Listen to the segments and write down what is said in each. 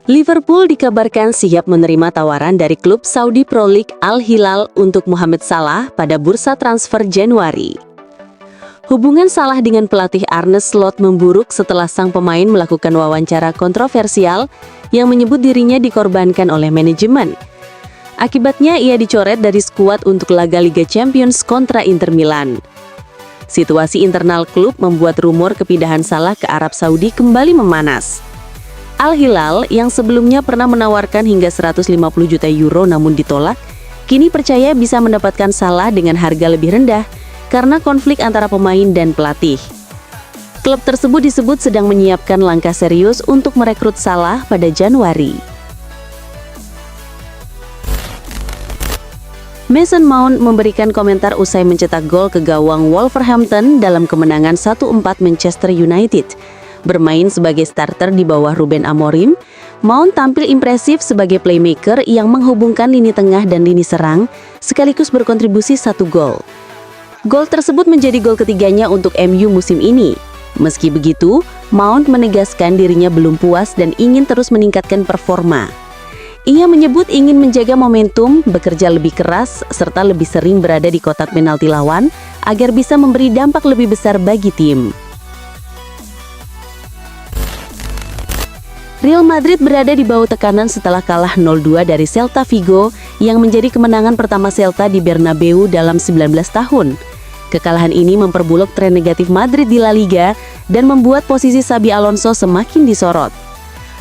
Liverpool dikabarkan siap menerima tawaran dari klub Saudi Pro League Al Hilal untuk Mohamed Salah pada bursa transfer Januari. Hubungan Salah dengan pelatih Arne Slot memburuk setelah sang pemain melakukan wawancara kontroversial yang menyebut dirinya dikorbankan oleh manajemen. Akibatnya ia dicoret dari skuad untuk laga Liga Champions kontra Inter Milan. Situasi internal klub membuat rumor kepindahan Salah ke Arab Saudi kembali memanas. Al Hilal yang sebelumnya pernah menawarkan hingga 150 juta euro namun ditolak, kini percaya bisa mendapatkan Salah dengan harga lebih rendah karena konflik antara pemain dan pelatih. Klub tersebut disebut sedang menyiapkan langkah serius untuk merekrut Salah pada Januari. Mason Mount memberikan komentar usai mencetak gol ke gawang Wolverhampton dalam kemenangan 1-4 Manchester United. Bermain sebagai starter di bawah Ruben Amorim, Mount tampil impresif sebagai playmaker yang menghubungkan lini tengah dan lini serang, sekaligus berkontribusi 1 gol. Gol tersebut menjadi gol ketiganya untuk MU musim ini. Meski begitu, Mount menegaskan dirinya belum puas dan ingin terus meningkatkan performa. Ia menyebut ingin menjaga momentum, bekerja lebih keras, serta lebih sering berada di kotak penalti lawan agar bisa memberi dampak lebih besar bagi tim. Real Madrid berada di bawah tekanan setelah kalah 0-2 dari Celta Vigo yang menjadi kemenangan pertama Celta di Bernabeu dalam 19 tahun. Kekalahan ini memperbulok tren negatif Madrid di La Liga dan membuat posisi Xabi Alonso semakin disorot.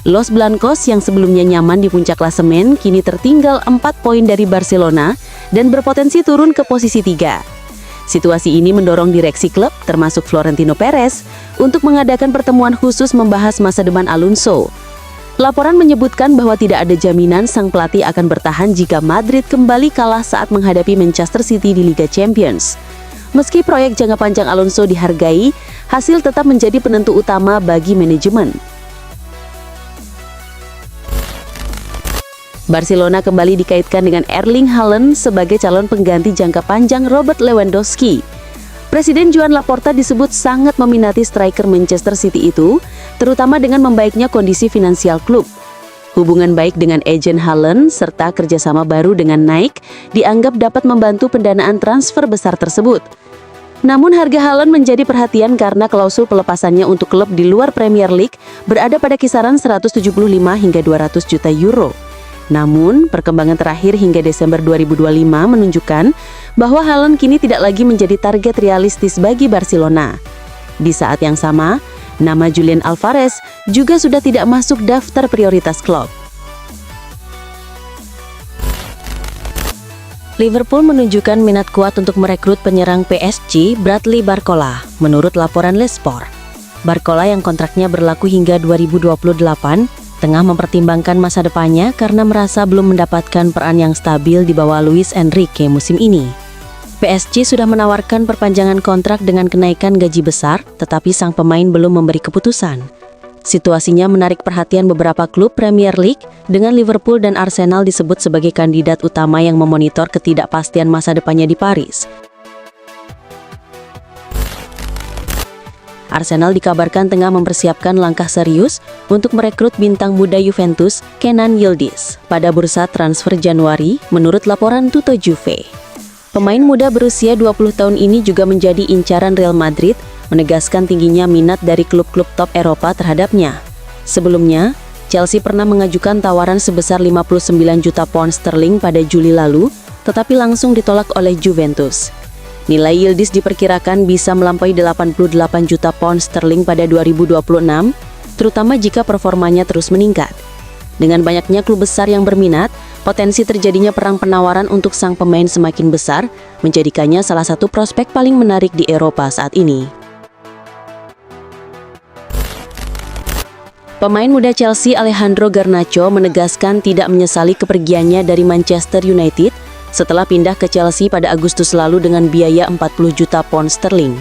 Los Blancos yang sebelumnya nyaman di puncak klasemen kini tertinggal 4 poin dari Barcelona dan berpotensi turun ke posisi 3. Situasi ini mendorong direksi klub termasuk Florentino Perez untuk mengadakan pertemuan khusus membahas masa depan Alonso. Laporan menyebutkan bahwa tidak ada jaminan sang pelatih akan bertahan jika Madrid kembali kalah saat menghadapi Manchester City di Liga Champions. Meski proyek jangka panjang Alonso dihargai, hasil tetap menjadi penentu utama bagi manajemen. Barcelona kembali dikaitkan dengan Erling Haaland sebagai calon pengganti jangka panjang Robert Lewandowski. Presiden Joan Laporta disebut sangat meminati striker Manchester City itu, terutama dengan membaiknya kondisi finansial klub. Hubungan baik dengan agen Haaland serta kerjasama baru dengan Nike dianggap dapat membantu pendanaan transfer besar tersebut. Namun harga Haaland menjadi perhatian karena klausul pelepasannya untuk klub di luar Premier League berada pada kisaran 175 hingga 200 juta euro. Namun, perkembangan terakhir hingga Desember 2025 menunjukkan bahwa Haaland kini tidak lagi menjadi target realistis bagi Barcelona. Di saat yang sama, nama Julian Alvarez juga sudah tidak masuk daftar prioritas klub. Liverpool menunjukkan minat kuat untuk merekrut penyerang PSG Bradley Barcola, menurut laporan Le Sport. Barcola yang kontraknya berlaku hingga 2028, tengah mempertimbangkan masa depannya karena merasa belum mendapatkan peran yang stabil di bawah Luis Enrique musim ini. PSG sudah menawarkan perpanjangan kontrak dengan kenaikan gaji besar, tetapi sang pemain belum memberi keputusan. Situasinya menarik perhatian beberapa klub Premier League, dengan Liverpool dan Arsenal disebut sebagai kandidat utama yang memonitor ketidakpastian masa depannya di Paris. Arsenal dikabarkan tengah mempersiapkan langkah serius untuk merekrut bintang muda Juventus, Kenan Yildiz, pada bursa transfer Januari, menurut laporan Tutto Juve. Pemain muda berusia 20 tahun ini juga menjadi incaran Real Madrid, menegaskan tingginya minat dari klub-klub top Eropa terhadapnya. Sebelumnya, Chelsea pernah mengajukan tawaran sebesar 59 juta pound sterling pada Juli lalu, tetapi langsung ditolak oleh Juventus. Nilai Yildiz diperkirakan bisa melampaui 88 juta pound sterling pada 2026, terutama jika performanya terus meningkat. Dengan banyaknya klub besar yang berminat, potensi terjadinya perang penawaran untuk sang pemain semakin besar, menjadikannya salah satu prospek paling menarik di Eropa saat ini. Pemain muda Chelsea Alejandro Garnacho menegaskan tidak menyesali kepergiannya dari Manchester United setelah pindah ke Chelsea pada Agustus lalu dengan biaya 40 juta pound sterling.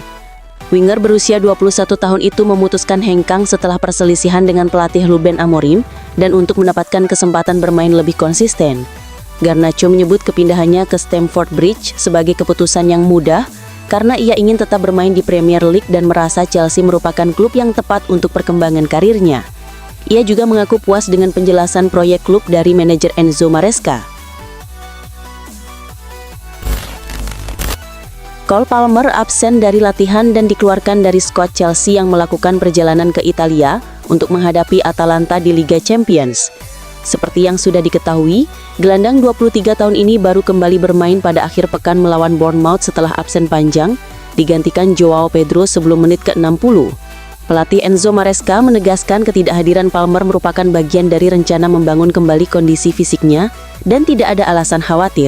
Winger berusia 21 tahun itu memutuskan hengkang setelah perselisihan dengan pelatih Ruben Amorim dan untuk mendapatkan kesempatan bermain lebih konsisten. Garnacho menyebut kepindahannya ke Stamford Bridge sebagai keputusan yang mudah karena ia ingin tetap bermain di Premier League dan merasa Chelsea merupakan klub yang tepat untuk perkembangan karirnya. Ia juga mengaku puas dengan penjelasan proyek klub dari manajer Enzo Maresca. Cole Palmer absen dari latihan dan dikeluarkan dari skuad Chelsea yang melakukan perjalanan ke Italia untuk menghadapi Atalanta di Liga Champions. Seperti yang sudah diketahui, gelandang 23 tahun ini baru kembali bermain pada akhir pekan melawan Bournemouth setelah absen panjang, digantikan Joao Pedro sebelum menit ke-60. Pelatih Enzo Maresca menegaskan ketidakhadiran Palmer merupakan bagian dari rencana membangun kembali kondisi fisiknya dan tidak ada alasan khawatir.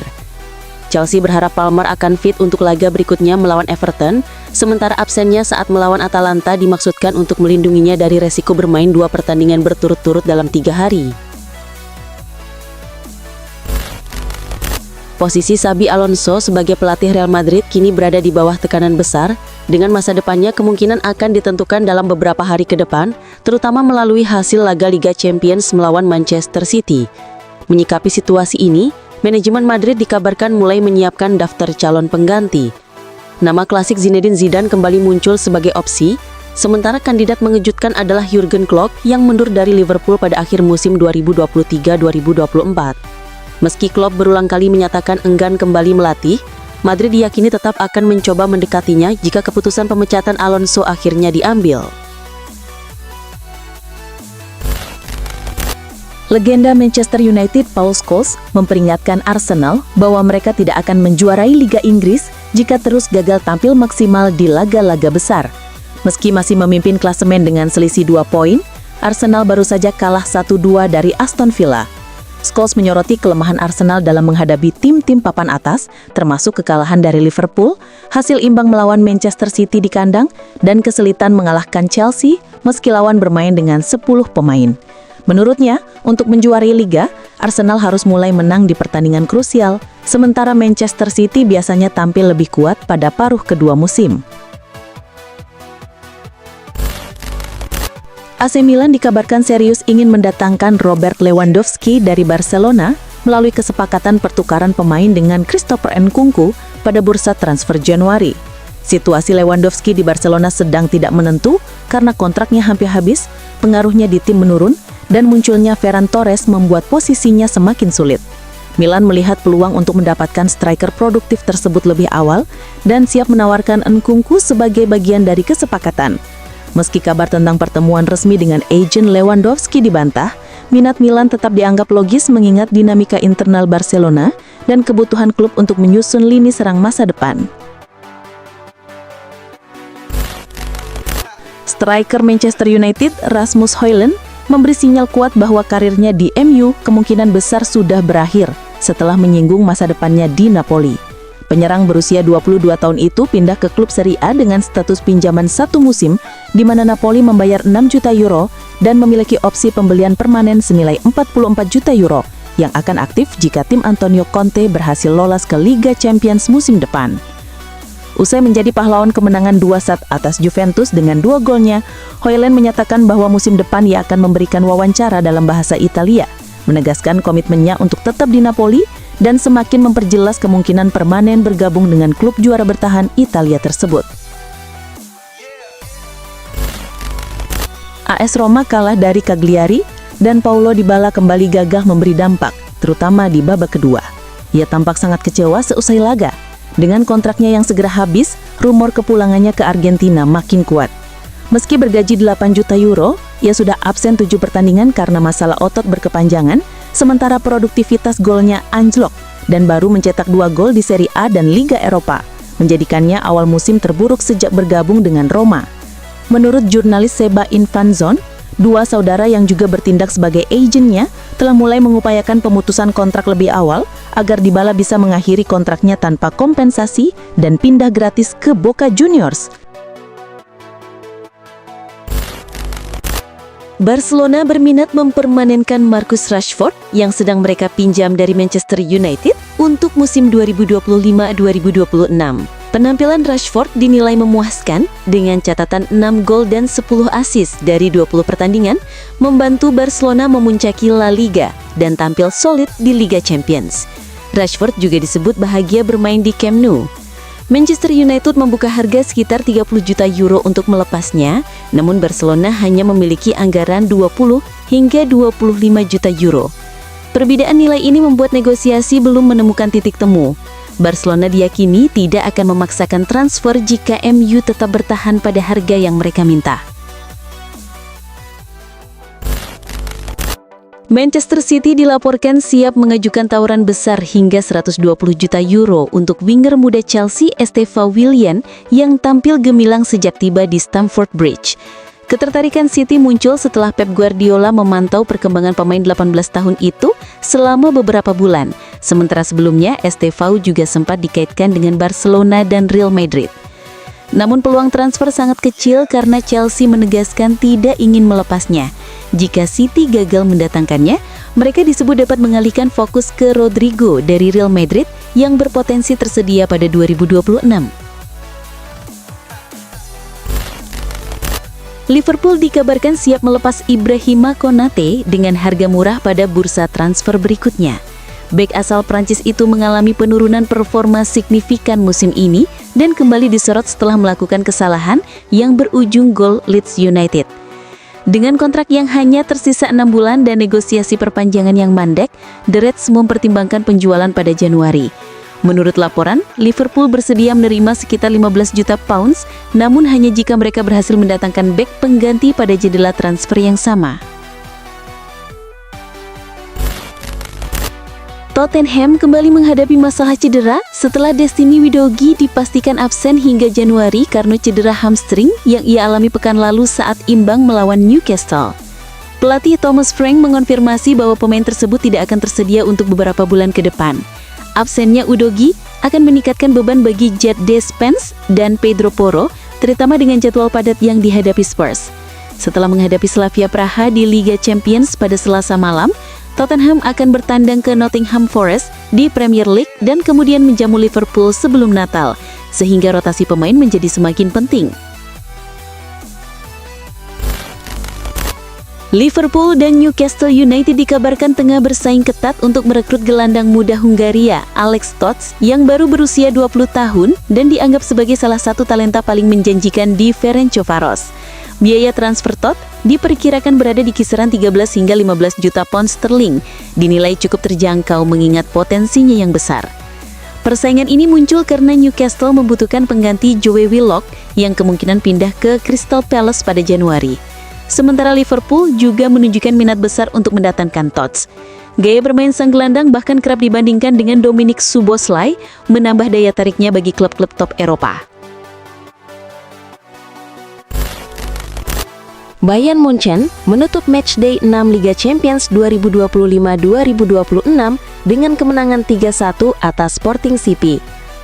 Chelsea berharap Palmer akan fit untuk laga berikutnya melawan Everton, sementara absennya saat melawan Atalanta dimaksudkan untuk melindunginya dari resiko bermain 2 pertandingan berturut-turut dalam 3 hari. Posisi Xabi Alonso sebagai pelatih Real Madrid kini berada di bawah tekanan besar, dengan masa depannya kemungkinan akan ditentukan dalam beberapa hari ke depan, terutama melalui hasil laga Liga Champions melawan Manchester City. Menyikapi situasi ini, manajemen Madrid dikabarkan mulai menyiapkan daftar calon pengganti. Nama klasik Zinedine Zidane kembali muncul sebagai opsi, sementara kandidat mengejutkan adalah Jurgen Klopp yang mundur dari Liverpool pada akhir musim 2023-2024. Meski Klopp berulang kali menyatakan enggan kembali melatih, Madrid diyakini tetap akan mencoba mendekatinya jika keputusan pemecatan Alonso akhirnya diambil. Legenda Manchester United Paul Scholes memperingatkan Arsenal bahwa mereka tidak akan menjuarai Liga Inggris jika terus gagal tampil maksimal di laga-laga besar. Meski masih memimpin klasemen dengan selisih 2 poin, Arsenal baru saja kalah 1-2 dari Aston Villa. Scholes menyoroti kelemahan Arsenal dalam menghadapi tim-tim papan atas, termasuk kekalahan dari Liverpool, hasil imbang melawan Manchester City di kandang, dan kesulitan mengalahkan Chelsea meski lawan bermain dengan 10 pemain. Menurutnya, untuk menjuarai Liga, Arsenal harus mulai menang di pertandingan krusial, sementara Manchester City biasanya tampil lebih kuat pada paruh kedua musim. AC Milan dikabarkan serius ingin mendatangkan Robert Lewandowski dari Barcelona melalui kesepakatan pertukaran pemain dengan Christopher Nkunku pada bursa transfer Januari. Situasi Lewandowski di Barcelona sedang tidak menentu karena kontraknya hampir habis, pengaruhnya di tim menurun, dan munculnya Ferran Torres membuat posisinya semakin sulit. Milan melihat peluang untuk mendapatkan striker produktif tersebut lebih awal dan siap menawarkan Nkunku sebagai bagian dari kesepakatan. Meski kabar tentang pertemuan resmi dengan agen Lewandowski dibantah, minat Milan tetap dianggap logis mengingat dinamika internal Barcelona dan kebutuhan klub untuk menyusun lini serang masa depan. Striker Manchester United Rasmus Højlund memberi sinyal kuat bahwa karirnya di MU kemungkinan besar sudah berakhir setelah menyinggung masa depannya di Napoli. Penyerang berusia 22 tahun itu pindah ke klub Serie A dengan status pinjaman 1 musim, di mana Napoli membayar 6 juta euro dan memiliki opsi pembelian permanen senilai 44 juta euro yang akan aktif jika tim Antonio Conte berhasil lolos ke Liga Champions musim depan. Usai menjadi pahlawan kemenangan 2-1 atas Juventus dengan 2 golnya, Højlund menyatakan bahwa musim depan ia akan memberikan wawancara dalam bahasa Italia, menegaskan komitmennya untuk tetap di Napoli dan semakin memperjelas kemungkinan permanen bergabung dengan klub juara bertahan Italia tersebut. AS Roma kalah dari Cagliari dan Paulo Dybala kembali gagah memberi dampak, terutama di babak kedua. Ia tampak sangat kecewa seusai laga. Dengan kontraknya yang segera habis, rumor kepulangannya ke Argentina makin kuat. Meski bergaji 8 juta euro, ia sudah absen 7 pertandingan karena masalah otot berkepanjangan, sementara produktivitas golnya anjlok dan baru mencetak 2 gol di Serie A dan Liga Eropa, menjadikannya awal musim terburuk sejak bergabung dengan Roma. Menurut jurnalis Seba Infanzon, 2 saudara yang juga bertindak sebagai agennya telah mulai mengupayakan pemutusan kontrak lebih awal agar Dybala bisa mengakhiri kontraknya tanpa kompensasi dan pindah gratis ke Boca Juniors. Barcelona berminat mempermanenkan Marcus Rashford yang sedang mereka pinjam dari Manchester United untuk musim 2025-2026. Penampilan Rashford dinilai memuaskan dengan catatan 6 gol dan 10 assist dari 20 pertandingan, membantu Barcelona memuncaki La Liga dan tampil solid di Liga Champions. Rashford juga disebut bahagia bermain di Camp Nou. Manchester United membuka harga sekitar 30 juta euro untuk melepasnya, namun Barcelona hanya memiliki anggaran 20 hingga 25 juta euro. Perbedaan nilai ini membuat negosiasi belum menemukan titik temu. Barcelona diyakini tidak akan memaksakan transfer jika MU tetap bertahan pada harga yang mereka minta. Manchester City dilaporkan siap mengajukan tawaran besar hingga 120 juta euro untuk winger muda Chelsea Estevao Willian yang tampil gemilang sejak tiba di Stamford Bridge. Ketertarikan City muncul setelah Pep Guardiola memantau perkembangan pemain 18 tahun itu selama beberapa bulan. Sementara sebelumnya, Estevao juga sempat dikaitkan dengan Barcelona dan Real Madrid. Namun peluang transfer sangat kecil karena Chelsea menegaskan tidak ingin melepasnya. Jika City gagal mendatangkannya, mereka disebut dapat mengalihkan fokus ke Rodrigo dari Real Madrid yang berpotensi tersedia pada 2026. Liverpool dikabarkan siap melepas Ibrahima Konate dengan harga murah pada bursa transfer berikutnya. Bek asal Prancis itu mengalami penurunan performa signifikan musim ini dan kembali disorot setelah melakukan kesalahan yang berujung gol Leeds United. Dengan kontrak yang hanya tersisa 6 bulan dan negosiasi perpanjangan yang mandek, The Reds mempertimbangkan penjualan pada Januari. Menurut laporan, Liverpool bersedia menerima sekitar 15 juta pounds, namun hanya jika mereka berhasil mendatangkan bek pengganti pada jendela transfer yang sama. Tottenham kembali menghadapi masalah cedera setelah Destiny Udogie dipastikan absen hingga Januari karena cedera hamstring yang ia alami pekan lalu saat imbang melawan Newcastle. Pelatih Thomas Frank mengonfirmasi bahwa pemain tersebut tidak akan tersedia untuk beberapa bulan ke depan. Absennya Udogie akan meningkatkan beban bagi Jed Spence dan Pedro Porro, terutama dengan jadwal padat yang dihadapi Spurs. Setelah menghadapi Slavia Praha di Liga Champions pada Selasa malam, Tottenham akan bertandang ke Nottingham Forest di Premier League dan kemudian menjamu Liverpool sebelum Natal, sehingga rotasi pemain menjadi semakin penting. Liverpool dan Newcastle United dikabarkan tengah bersaing ketat untuk merekrut gelandang muda Hungaria, Alex Tots, yang baru berusia 20 tahun dan dianggap sebagai salah satu talenta paling menjanjikan di Ferencvaros. Biaya transfer Tots diperkirakan berada di kisaran 13 hingga 15 juta pound sterling, dinilai cukup terjangkau mengingat potensinya yang besar. Persaingan ini muncul karena Newcastle membutuhkan pengganti Joe Willock yang kemungkinan pindah ke Crystal Palace pada Januari. Sementara Liverpool juga menunjukkan minat besar untuk mendatangkan Tots. Gaya bermain sang gelandang bahkan kerap dibandingkan dengan Dominik Szoboszlai, menambah daya tariknya bagi klub-klub top Eropa. Bayern Munchen menutup matchday 6 Liga Champions 2025-2026 dengan kemenangan 3-1 atas Sporting CP.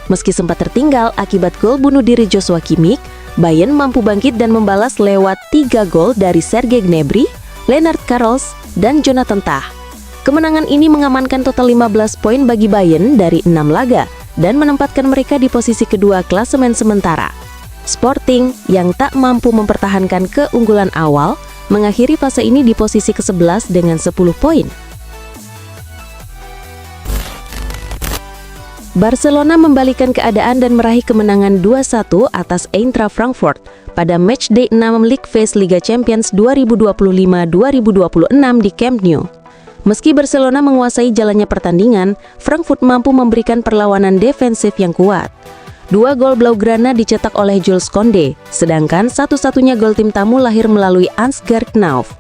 Meski sempat tertinggal akibat gol bunuh diri Joshua Kimmich, Bayern mampu bangkit dan membalas lewat 3 gol dari Serge Gnabry, Lennart Carols, dan Jonathan Tah. Kemenangan ini mengamankan total 15 poin bagi Bayern dari 6 laga dan menempatkan mereka di posisi kedua klasemen sementara. Sporting yang tak mampu mempertahankan keunggulan awal mengakhiri fase ini di posisi ke-11 dengan 10 poin. Barcelona membalikan keadaan dan meraih kemenangan 2-1 atas Eintracht Frankfurt pada matchday 6 League Phase Liga Champions 2025-2026 di Camp Nou. Meski Barcelona menguasai jalannya pertandingan, Frankfurt mampu memberikan perlawanan defensif yang kuat. 2 gol Blaugrana dicetak oleh Jules Koundé, sedangkan satu-satunya gol tim tamu lahir melalui Ansgar Knauf.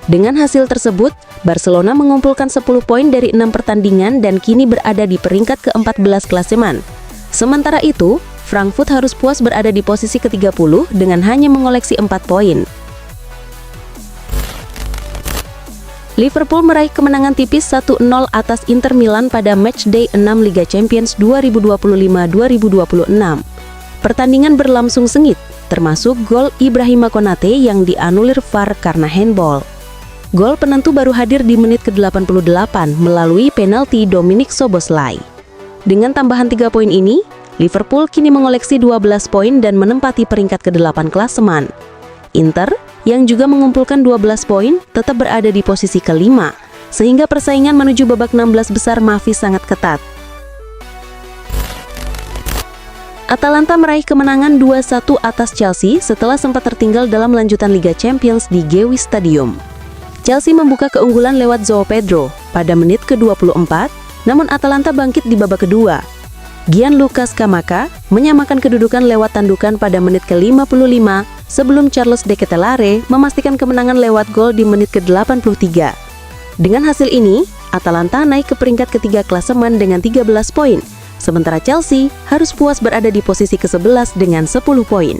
Dengan hasil tersebut, Barcelona mengumpulkan 10 poin dari 6 pertandingan dan kini berada di peringkat ke-14 klasemen. Sementara itu, Frankfurt harus puas berada di posisi ke-30 dengan hanya mengoleksi 4 poin. Liverpool meraih kemenangan tipis 1-0 atas Inter Milan pada matchday 6 Liga Champions 2025-2026. Pertandingan berlangsung sengit, termasuk gol Ibrahima Konate yang dianulir VAR karena handball. Gol penentu baru hadir di menit ke-88 melalui penalti Dominik Szoboszlai. Dengan tambahan 3 poin ini, Liverpool kini mengoleksi 12 poin dan menempati peringkat ke-8 klasemen. Inter, yang juga mengumpulkan 12 poin, tetap berada di posisi ke-5, sehingga persaingan menuju babak 16 besar masih sangat ketat. Atalanta meraih kemenangan 2-1 atas Chelsea setelah sempat tertinggal dalam lanjutan Liga Champions di Gewi Stadium. Chelsea membuka keunggulan lewat João Pedro pada menit ke-24, namun Atalanta bangkit di babak kedua. Gianluca Scamacca menyamakan kedudukan lewat tandukan pada menit ke-55 sebelum Charles De Ketelaere memastikan kemenangan lewat gol di menit ke-83. Dengan hasil ini, Atalanta naik ke peringkat ketiga klasemen dengan 13 poin. Sementara Chelsea harus puas berada di posisi ke-11 dengan 10 poin.